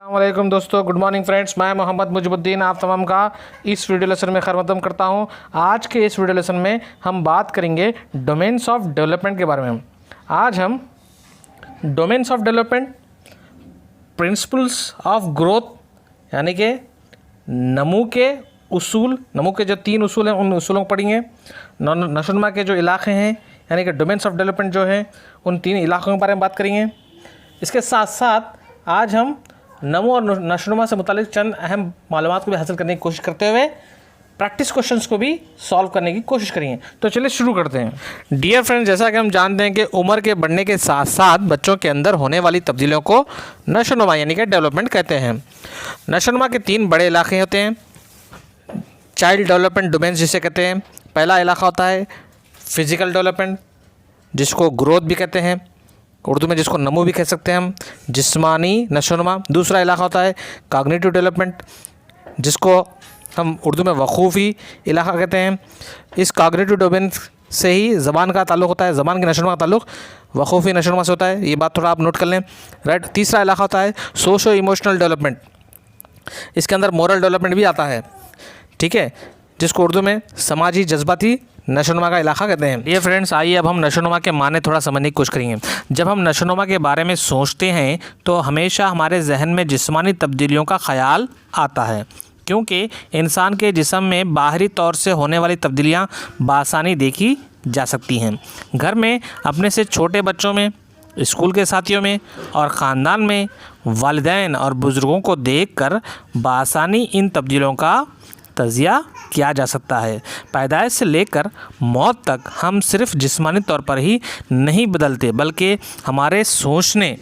वालेकुम दोस्तों, good morning friends. मैं मोहम्मद मुजिबुद्दीन आप तमाम का इस वीडियो लेसन में खैर मकदम करता हूं। आज के इस वीडियो लेसन में हम बात करेंगे डोमेन्स ऑफ डेवलपमेंट के बारे में। आज हम domains of development, principles of growth यानी कि नमू के उसूल, नमू के जो 3 उसूल हैं उन उसूलों को पढ़ेंगे। नशोनुमा के जो इलाके हैं यानी कि डोमेन्स ऑफ डेवलपमेंट जो है उन 3 इलाकों के बारे में बात करेंगे। इसके साथ साथ आज हम नमो और नशोनुमा से मुतालिक चंद अहम मालूमात को भी हासिल करने की कोशिश करते हुए प्रैक्टिस क्वेश्चंस को भी सॉल्व करने की कोशिश करेंगे। तो चलिए शुरू करते हैं। डियर फ्रेंड्स, जैसा कि हम जानते हैं कि उम्र के बढ़ने के साथ साथ बच्चों के अंदर होने वाली तब्दीलियों को नशोनुमा यानी कि डेवलपमेंट कहते हैं। नशोनुमा के 3 बड़े इलाके होते हैं। चाइल्ड डेवलपमेंट डोमेन्स जिसे कहते हैं। पहला इलाका होता है फिज़िकल डेवलपमेंट जिसको ग्रोथ भी कहते हैं, उर्दू में जिसको नमू भी कह सकते हैं हम, जिस्मानी नशोनुमा। दूसरा इलाका होता है कॉग्निटिव डेवलपमेंट जिसको हम उर्दू में वकूफ़ी इलाका कहते हैं। इस कॉग्निटिव डोमेन से ही ज़बान का ताल्लुक़ होता है, ज़बान के नशोनुमा का ताल्लुक़ वकूफ़ी नशोनुमा से होता है। ये बात थोड़ा आप नोट कर लें, राइट। तीसरा इलाका होता है सोशो इमोशनल डेवलपमेंट, इसके अंदर मोरल डेवलपमेंट भी आता है, ठीक है, जिसको उर्दू में समाजी जज्बाती नशोनुमा का इलाका कहते हैं। ये फ्रेंड्स, आइए अब हम नशोनुमा के माने थोड़ा समझने की कोशिश करेंगे। जब हम नशोनुमा के बारे में सोचते हैं तो हमेशा हमारे जहन में जिस्मानी तब्दीलियों का ख्याल आता है, क्योंकि इंसान के जिस्म में बाहरी तौर से होने वाली तब्दीलियाँ बासानी देखी जा सकती हैं। घर में अपने से छोटे बच्चों में, स्कूल के साथियों में और ख़ानदान में वालिदैन और बुज़ुर्गों को देखकर बासानी इन तब्दीलियों का तजिया किया जा सकता है। पैदाइश से लेकर मौत तक हम सिर्फ जिस्मानी तौर पर ही नहीं बदलते, बल्कि हमारे सोचने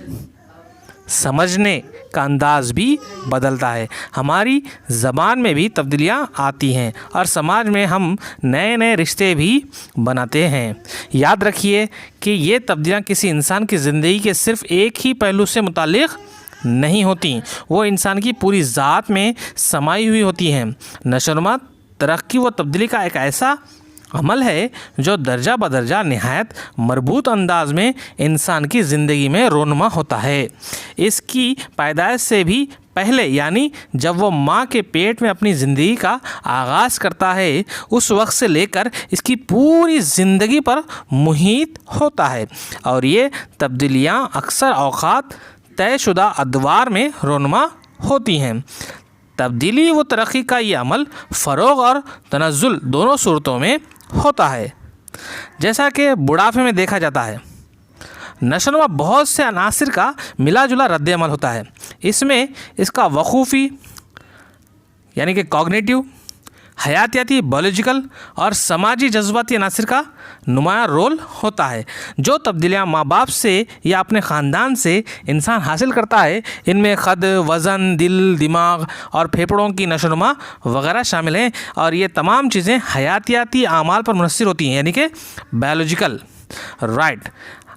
समझने का अंदाज़ भी बदलता है। हमारी ज़बान में भी तब्दीलियाँ आती हैं और समाज में हम नए नए रिश्ते भी बनाते हैं। याद रखिए कि ये तब्दीलियाँ किसी इंसान की ज़िंदगी के सिर्फ़ एक ही पहलू से मुताल्लिक़ नहीं होती, वो इंसान की पूरी ज़ात में समाई हुई होती हैं। नशोनुमा तरक्की व तब्दीली का एक ऐसा अमल है जो दर्जा बदर्जा नहायत मरबूत अंदाज में इंसान की ज़िंदगी में रोनुमा होता है। इसकी पैदाइश से भी पहले यानी जब वो माँ के पेट में अपनी ज़िंदगी का आगाज़ करता है, उस वक्त से लेकर इसकी पूरी ज़िंदगी पर मुहित होता है और ये तब्दीलियाँ अक्सर औक़ात तयशुदा अदवार में रोनुमा होती हैं। तब्दीली व तरक्की का ये अमल फ़रोग़ और तनज़्ज़ुल दोनों सूरतों में होता है। जैसा कि बुढ़ापे में देखा जाता है, नशोनुमा बहुत से अनासिर का मिला जुला रद्द अमल होता है। इसमें इसका वकूफ़ी यानी कि कॉग्निटिव, हयातियाती बायोलॉजिकल और समाजी जज्बाती अनासिर का नुमायाँ रोल होता है। जो तब्दीलियाँ माँ बाप से या अपने ख़ानदान से इंसान हासिल करता है, इनमें ख़द, वज़न, दिल, दिमाग और फेफड़ों की नशोनुमा वगैरह शामिल हैं और ये तमाम चीज़ें हयातियाती आमाल पर मुनहसर होती हैं यानी कि बायोलॉजिकल, राइट।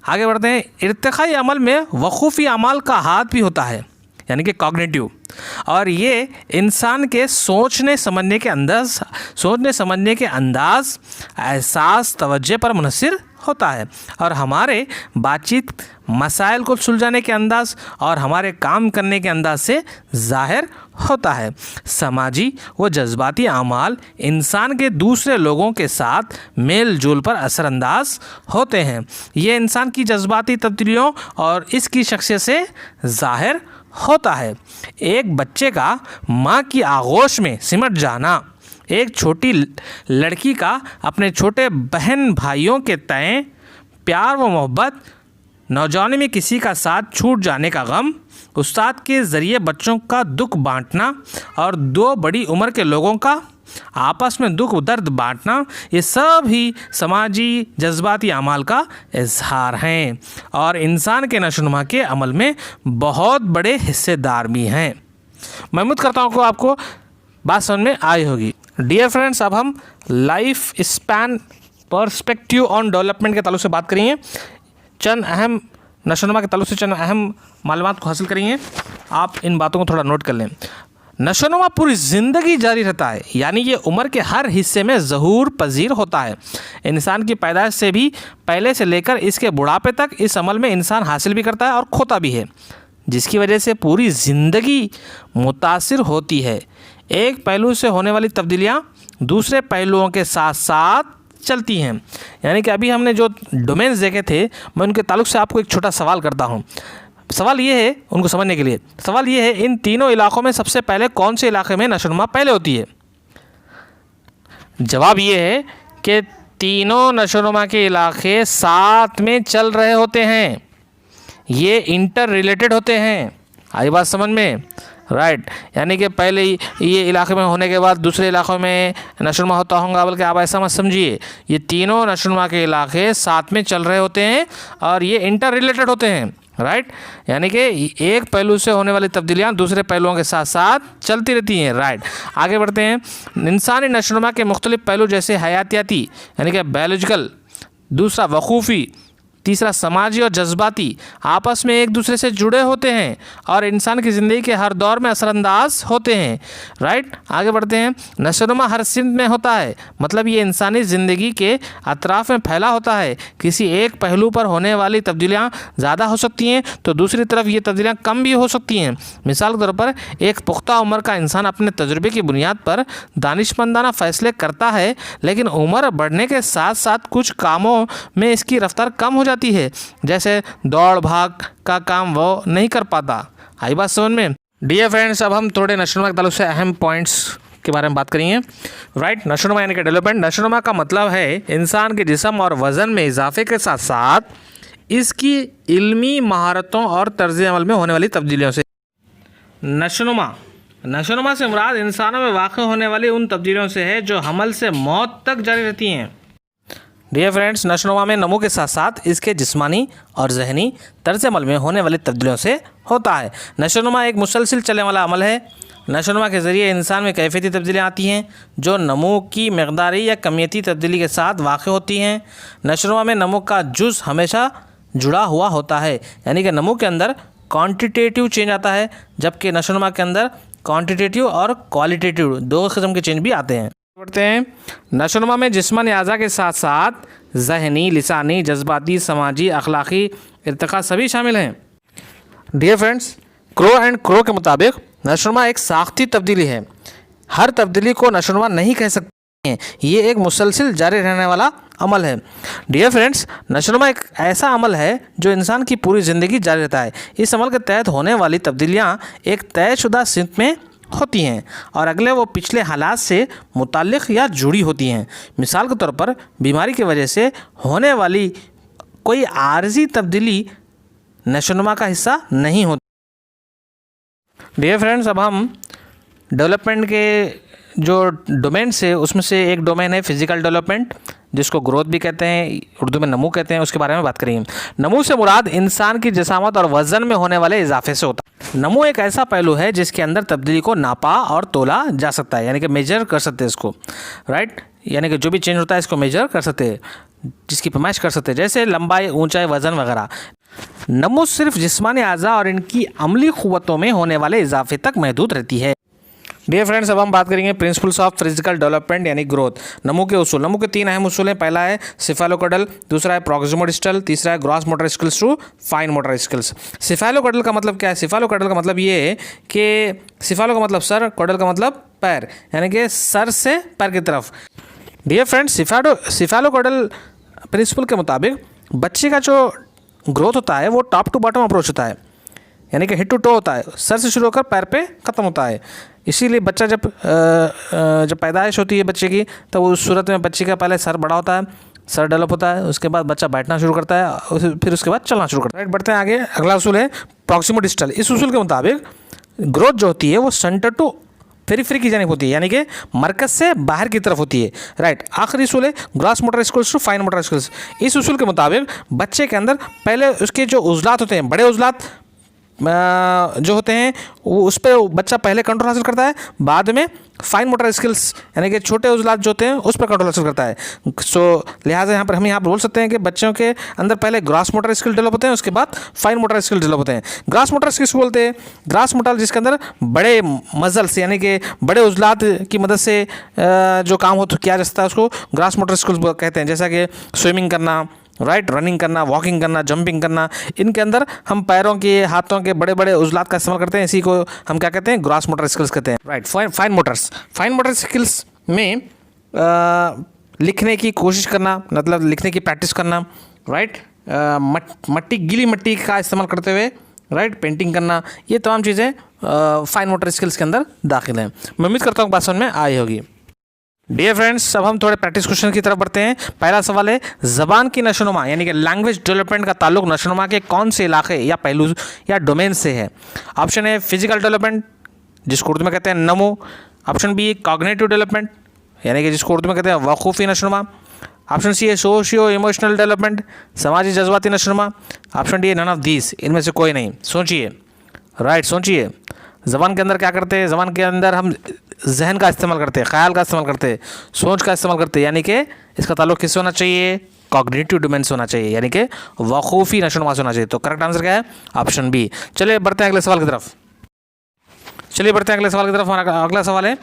आगे बढ़ते हैं। इर्तिक़ाई अमल में वकूफ़ी अमाल का हाथ भी होता है यानी कि कॉग्निटिव, और ये इंसान के सोचने समझने के अंदाज़, एहसास, तवज्जो पर मुनहसर होता है और हमारे बातचीत, मसाइल को सुलझाने के अंदाज़ और हमारे काम करने के अंदाज़ से ज़ाहिर होता है। समाजी व जज्बाती आमाल इंसान के दूसरे लोगों के साथ मेल जोल पर असरअंदाज होते हैं। ये इंसान की जज्बाती तब्दीलियों और इसकी शख्सियत से ज़ाहिर होता है। एक बच्चे का माँ की आगोश में सिमट जाना, एक छोटी लड़की का अपने छोटे बहन भाइयों के तय प्यार व मोहब्बत, नौजवानी में किसी का साथ छूट जाने का गम, उस्ताद के ज़रिए बच्चों का दुख बांटना और 2 बड़ी उम्र के लोगों का आपस में दुख दर्द बांटना, ये सब ही समाजी जज्बाती अमाल का इजहार हैं और इंसान के नशोनुमा के अमल में बहुत बड़े हिस्सेदार भी हैं। मैं उम्मीद करता हूँ कि आपको बात समझ में आई होगी। डियर फ्रेंड्स, अब हम life span perspective on development के ताल्लुक से बात करेंगे। चंद अहम नशोनुमा के ताल्लुक से चंद अहम मालूमात को हासिल करेंगे। आप इन बातों को थोड़ा नोट कर लें। नशोनुमा पूरी ज़िंदगी जारी रहता है, यानी ये उम्र के हर हिस्से में ज़हूर पजीर होता है। इंसान की पैदाइश से भी पहले से लेकर इसके बुढ़ापे तक इस अमल में इंसान हासिल भी करता है और खोता भी है। जिसकी वजह से पूरी ज़िंदगी मुतासिर होती है। एक पहलू से होने वाली तब्दीलियाँ दूसरे पहलुओं के साथ साथ चलती हैं। यानी कि अभी हमने जो डोमेन्स देखे थे, मैं उनके ताल्लुक से आपको एक छोटा सवाल करता हूँ। सवाल ये है, उनको समझने के लिए सवाल ये है, इन तीनों इलाकों में सबसे पहले कौन से इलाके में नशोनुमा पहले होती है? जवाब ये है कि तीनों नशोनुमा के इलाके साथ में चल रहे होते हैं, ये इंटर रिलेटेड होते हैं। आई बात समझ में? राइट। यानी कि पहले ये इलाके में होने के बाद दूसरे इलाकों में नशोनुमा होता होगा, बल्कि आप ऐसा मत समझिए, ये तीनों नशोनुमा के इलाके साथ में चल रहे होते हैं और ये इंटर रिलेटेड होते हैं। राइट। यानी कि एक पहलू से होने वाली तब्दीलियाँ दूसरे पहलुओं के साथ साथ चलती रहती हैं। राइट। आगे बढ़ते हैं। इंसानी नशोनुमा के मुख्तलिफ पहलू जैसे हयातियाती यानी कि बायोलॉजिकल, दूसरा वकूफ़ी, तीसरा समाजी और जज्बाती आपस में एक दूसरे से जुड़े होते हैं और इंसान की ज़िंदगी के हर दौर में असरअंदाज होते हैं। राइट। आगे बढ़ते हैं। नशोनुमा हर सिमत में होता है, मतलब ये इंसानी ज़िंदगी के अतराफ़ में फैला होता है। किसी एक पहलू पर होने वाली तब्दीलियाँ ज़्यादा हो सकती हैं तो दूसरी तरफ ये तब्दीलियाँ कम भी हो सकती हैं। मिसाल के तौर पर एक पुख्ता उम्र का इंसान अपने तजुर्बे की बुनियाद पर दानिशमंदाना फ़ैसले करता है, लेकिन उम्र बढ़ने के साथ साथ कुछ कामों में इसकी रफ्तार कम हो जाती है, जैसे दौड़ भाग का काम वो नहीं कर पाता। आई बात समझ में? डियर फ्रेंड्स, अब हम थोड़े नशोनुमा के ताल्लुक से अहम पॉइंट्स के बारे में बात करेंगे। राइट। नशोनुमा यानी कि डेवलपमेंट। नशोनुमा का मतलब है इंसान के जिस्म और वज़न में इजाफे के साथ साथ इसकी इल्मी महारतों और तर्ज अमल में होने वाली तब्दीलियों से। नशोनुमा से मुराद इंसानों में वाक़ होने वाली उन तब्दीलियों से है जो हमल से मौत तक जारी रहती हैं। डियर फ्रेंड्स, नशोनुमा में नमू के साथ साथ इसके जिस्मानी और जहनी तर्ज अमल में होने वाली तब्दीलियों से होता है। नशोनुमा एक मुसलसिल चलने वाला अमल है। नशोनुमा के ज़रिए इंसान में कैफियती तब्दीलियाँ आती हैं जो नमू की मकदारी या कमियती तब्दीली के साथ वाक़ होती हैं। नशोनुमा में नमू का जुज़ हमेशा जुड़ा हुआ होता है, यानी कि नमू के अंदर क्वांटिटेटिव चेंज आता है, जबकि नशोनुमा के अंदर क्वांटिटेटिव और क्वालिटेटिव दो किस्म के चेंज भी आते हैं। बढ़ते हैं। नशोनुमा में जिस्मानी आज़ा के साथ साथ ज़हनी, लिसानी, जज्बाती, समाजी, अखलाक़ी इर्तिक़ा सभी शामिल हैं। Dear friends, Crow and Crow के मुताबिक नशोनुमा एक साख्ती तब्दीली है। हर तब्दीली को नशोनुमा नहीं कह सकते हैं, ये एक मुसलसिल जारी रहने वाला अमल है। डियर फ्रेंड्स, नशोनुमा एक ऐसा अमल है जो इंसान की पूरी ज़िंदगी जारी रहता है। इस अमल के तहत होने वाली तब्दीलियाँ एक तयशुदा सिमत में होती हैं और अगले वो पिछले हालात से मुताल्लिक़ या जुड़ी होती हैं। मिसाल के तौर पर बीमारी की वजह से होने वाली कोई आर्जी तब्दीली नशोनुमा का हिस्सा नहीं होती। डियर फ्रेंड्स, अब हम डेवलपमेंट के जो डोमेन्स है उसमें से एक डोमेन है फिज़िकल डेवलपमेंट, जिसको ग्रोथ भी कहते हैं, उर्दू में नमू कहते हैं। उसके बारे में बात करेंगे। नमू से मुराद इंसान की जिसामत और वज़न में होने वाले इजाफे से होता है। नमू एक ऐसा पहलू है जिसके अंदर तब्दीली को नापा और तोला जा सकता है, यानी कि मेजर कर सकते हैं इसको। राइट। यानी कि जो भी चेंज होता है इसको मेजर कर सकते हैं, जिसकी पैमाइश कर सकते हैं, जैसे लंबाई, ऊंचाई, वज़न वगैरह। नमू सिर्फ जिस्मानी आज़ा और इनकी अमली क़ुव्वतों में होने वाले इजाफे तक महदूद रहती है। डियर फ्रेंड्स, अब हम बात करेंगे प्रिंसिपल्स ऑफ फिजिकल डेवलपमेंट यानी ग्रोथ। नमू के उसूल। नमू के 3 अहम उसूल हैं। पहला है सिफेलोकोडल, दूसरा है प्रॉक्सिमोडिस्टल, तीसरा है gross motor skills to fine motor skills. Cephalocaudal का मतलब क्या है? सिफेलोकोडल का मतलब ये है कि सिफेलो का मतलब सर, कोडल का मतलब पैर, यानी कि सर से पैर की तरफ। डियर फ्रेंड्स, सिफेलोकोडल प्रिंसिपल के मुताबिक बच्चे का जो ग्रोथ होता है वो टॉप टू बॉटम अप्रोच होता है, यानी कि हेड टू टो होता है, सर से शुरू होकर पैर पे ख़त्म होता है। इसीलिए बच्चा जब पैदाइश होती है बच्चे की, तो उस सूरत में बच्चे का पहले सर बड़ा होता है, सर डेवलप होता है, उसके बाद बच्चा बैठना शुरू करता है, फिर उसके बाद चलना शुरू करता है। बढ़ते हैं आगे। अगला उसूल है प्रॉक्सिमोडिस्टल। इस उसूल के मुताबिक ग्रोथ जो होती है वो सेंटर टू पेरिफेरी की जानिब होती है, यानी कि मरकज से बाहर की तरफ होती है। राइट। आखिरी उसूल है gross motor skills to fine motor skills. इस उसूल के मुताबिक बच्चे के अंदर पहले उसके जो उज़लात होते हैं, बड़े उज़लात जो होते हैं वो उस पर बच्चा पहले कंट्रोल हासिल करता है, बाद में फाइन मोटर स्किल्स यानी कि छोटे उज़लात जो होते हैं उस पर कंट्रोल हासिल करता है। सो लिहाजा यहाँ पर हम बोल सकते हैं कि बच्चों के अंदर पहले ग्रॉस मोटर स्किल डेवलप होते हैं, उसके बाद फाइन मोटर स्किल डेवलप होते हैं। ग्रॉस मोटर स्किल्स बोलते हैं ग्रॉस मोटर जिसके अंदर बड़े मजल्स यानी कि बड़े उज़लात की मदद से जो काम हो किया जा सकता है उसको ग्रॉस मोटर स्किल्स कहते हैं, जैसा कि स्विमिंग करना, राइट। रनिंग करना, वॉकिंग करना, जंपिंग करना, इनके अंदर हम पैरों के, हाथों के बड़े बड़े उजलात का इस्तेमाल करते हैं। इसी को हम क्या कहते हैं, ग्रॉस मोटर स्किल्स कहते हैं। राइट। फाइन मोटर स्किल्स में लिखने की कोशिश करना, मतलब लिखने की प्रैक्टिस करना, राइट। गीली मट्टी का इस्तेमाल करते हुए, राइट, पेंटिंग करना, ये तमाम चीज़ें फाइन मोटर स्किल्स के अंदर दाखिल हैं। मैं उम्मीद करता हूँ बात समझ में आई होगी। डियर फ्रेंड्स, अब हम थोड़े प्रैक्टिस क्वेश्चन की तरफ बढ़ते हैं। पहला सवाल है, ज़बान की नशोनुमा यानी कि लैंग्वेज डेवलपमेंट का ताल्लुक नशोनुमा के कौन से इलाके या पहलू या डोमेन से है? ऑप्शन ए फिजिकल डेवलपमेंट, जिसको उर्दू में कहते हैं नमो। ऑप्शन बी कॉग्निटिव डेवलपमेंट, यानी कि जिसको उर्दू में कहते हैं वक़ूफ़ी नशोनुमा। ऑप्शन सी है सोशियो इमोशनल डेवलपमेंट, समाजी जज्बाती नशोनुमा। ऑप्शन डी है नन ऑफ दीज, इनमें से कोई नहीं। सोचिए, राइट, सोचिए। ज़बान के अंदर क्या करते हैं? ज़बान के अंदर हम जहन का इस्तेमाल करते हैं, ख्याल का इस्तेमाल करते हैं, सोच का इस्तेमाल करते हैं, यानी कि इसका ताल्लुक किससे होना चाहिए? कॉग्निटिव डोमेन से होना चाहिए, यानी कि वक़ूफ़ी नशोनुमा से होना चाहिए। तो करेक्ट आंसर क्या है? Option B. चलिए बढ़ते हैं अगले सवाल की तरफ। हमारा अगला सवाल है,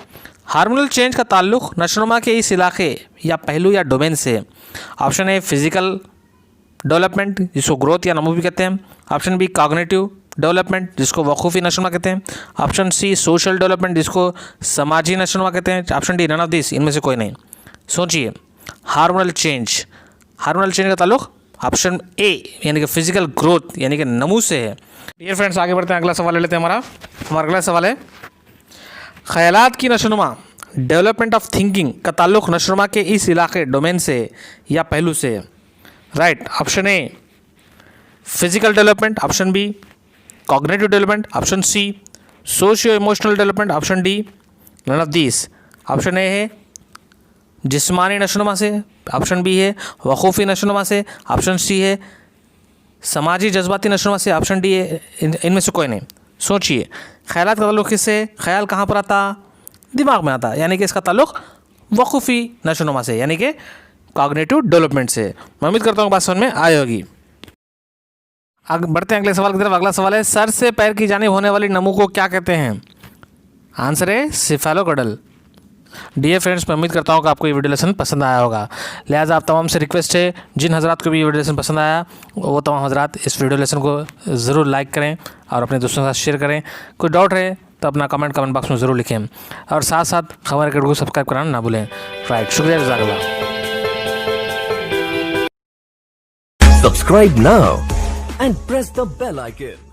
हार्मोनल चेंज का ताल्लुक नशोनुमा के इस इलाके या पहलू या डोमेन से? ऑप्शन ए फिजिकल डेवलपमेंट, जिसको ग्रोथ या नमो भी कहते हैं। ऑप्शन बी कॉग्निटिव डेवलपमेंट, जिसको वक़ूफ़ी नशोनुमा कहते हैं। ऑप्शन सी सोशल डेवलपमेंट, जिसको समाजी नशोनुमा कहते हैं। Option D none of this, इनमें से कोई नहीं। सोचिए, हार्मोनल चेंज का ताल्लुक ऑप्शन ए यानी कि फिजिकल ग्रोथ यानी कि नमू से है। डियर फ्रेंड्स, आगे बढ़ते हैं, अगला सवाल ले लेते हैं। हमारा अगला सवाल है, ख़यालात की नशोनुमा डेवलपमेंट ऑफ थिंकिंग का ताल्लुक नशोनुमा के इस इलाके डोमेन से या पहलू से है? Right. Option A physical development, option B cognitive development, option C socio emotional development, option D none of this. Option A है जिस्मानी नशोनुमा से, ऑप्शन बी है वक़ूफ़ी नशोनुमा से, ऑप्शन सी है समाजी जज्बाती नशोनुमा से, ऑप्शन डी है इनमें से कोई नहीं। सोचिए, ख्यालात का ताल्लुक किससे? ख्याल कहाँ पर आता? दिमाग में आता, यानी कि इसका ताल्लुक वक़ूफ़ी नशोनुमा से, यानी कि कॉग्निटिव डेवलपमेंट से। मैं उम्मीद करता हूँ बात समझ में आई होगी। बढ़ते हैं अगले सवाल की तरफ। अगला सवाल है, सर से पैर की जानिब होने वाली नमू को क्या कहते हैं? आंसर है सिफेलोकॉडल। डियर फ्रेंड्स, मैं उम्मीद करता हूँ कि आपको ये वीडियो लेसन पसंद आया होगा। लिहाजा आप तमाम से रिक्वेस्ट है, जिन हजरात को भी ये वीडियो लेसन पसंद आया, वो तमाम हजरात इस वीडियो लेसन को ज़रूर लाइक करें और अपने दोस्तों के साथ शेयर करें। कोई डाउट है तो अपना कमेंट बॉक्स में ज़रूर लिखें और साथ साथ हमारे चैनल को सब्सक्राइब कराना ना भूलें। राइट, शुक्रिया, जज़ाकल्लाह। Subscribe now and press the bell icon.